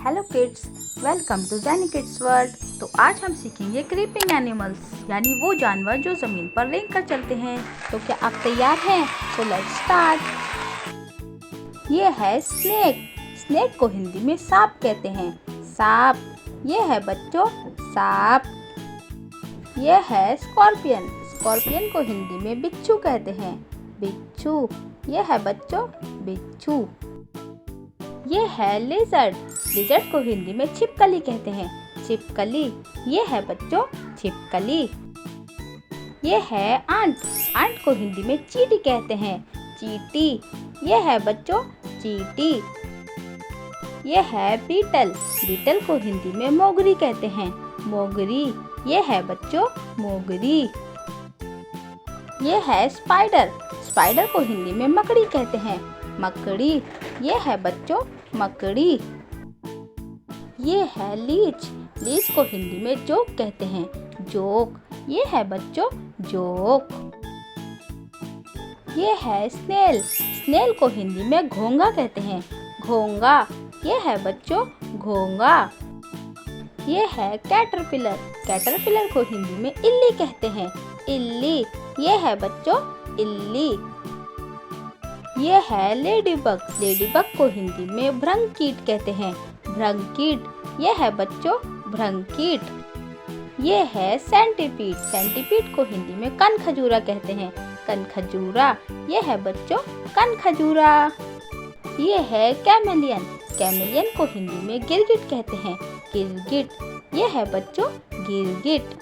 Hello kids, welcome to Zainy kids world. तो आज हम सीखेंगे क्रीपिंग एनिमल्स, यानी वो जानवर जो ज़मीन पर रेंग कर चलते हैं। तो क्या आप तैयार हैं? तो लेट्स स्टार्ट। ये है स्नेक। स्नेक को हिंदी में सांप कहते हैं। सांप। ये है बच्चों सांप। ये है स्कॉर्पियन। स्कॉर्पियन को हिंदी में बिच्छू कहते हैं। बिच्छू। ये है बच्चों बिच्छू। ये है लिजर्ड। लिजर्ड को हिंदी में छिपकली कहते हैं। छिपकली। ये है बच्चों छिपकली। ये है आंट। आंट को हिंदी में चींटी कहते हैं। चींटी। ये है बच्चों चींटी। ये है बीटल। बीटल को हिंदी में मोगरी कहते हैं। मोगरी। ये है बच्चों मोगरी। ये है स्पाइडर। स्पाइडर को हिंदी में मकड़ी कहते हैं। मकड़ी। ये है बच्चों मकड़ी। ये है लीच। लीच को हिंदी में जोक कहते हैं। जोक। ये है बच्चों जोक। ये है स्नेल। स्नेल को हिंदी में घोंगा कहते हैं। घोंगा। ये है बच्चों घोंगा। ये है कैटरपिलर। कैटरपिलर को हिंदी में इल्ली कहते हैं। इल्ली। ये है बच्चों इल्ली। ये है लेडीबग। लेडीबग को हिंदी में भृंगकीट कहते हैं। भृंगकीट। ये है बच्चों भृंगकीट। ये है सेंटीपीड। सेंटीपीड को हिंदी में कनखजूरा कहते हैं। कनखजूरा। ये है बच्चों कनखजूरा। ये है कैमेलियन। कैमेलियन को हिंदी में गिरगिट कहते हैं। गिरगिट। ये है बच्चों गिरगिट।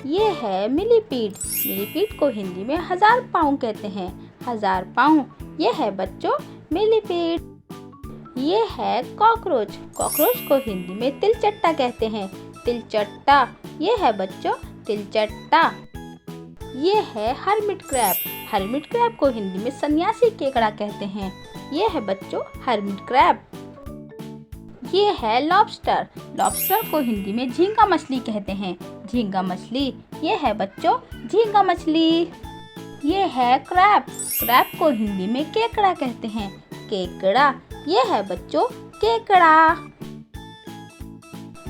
ये है मिलीपीड। मिलीपीड को हिंदी में हजार पाँव कहते हैं। हजार पाँव। ये है बच्चों मिलीपीड। ये है कॉकरोच। कॉकरोच को हिंदी में तिलचट्टा कहते हैं। तिलचट्टा। ये है बच्चों तिलचट्टा। ये है हर्मिट क्रैब। हर्मिट क्रैब को हिंदी में सन्यासी केकड़ा कहते हैं। ये है बच्चों हर्मिट क्रैब। ये है लॉबस्टर। लॉबस्टर को हिंदी में झींगा मछली कहते हैं। झींगा मछली। ये है बच्चों झींगा मछली। ये है क्रैब। क्रैब को हिंदी में केकड़ा कहते हैं। केकड़ा। ये है बच्चों केकड़ा।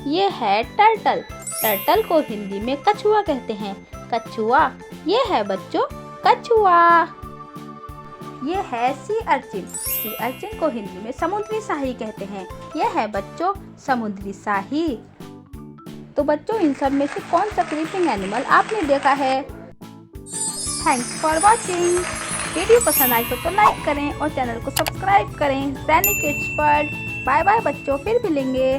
ये है टर्टल। टर्टल को हिंदी में कछुआ कहते हैं। कछुआ। ये है बच्चों कछुआ। ये है सी अर्चिन। सी अर्चिन को हिंदी में समुद्री साही कहते हैं। ये है बच्चों समुद्री साही। तो बच्चों इन सब में से कौन सा क्रीपिंग एनिमल आपने देखा है? Thanks for watching. वीडियो पसंद आई तो लाइक करें और चैनल को सब्सक्राइब करें। ज़ैनी किड्स वर्ल्ड। बाय बाय बच्चों, फिर मिलेंगे।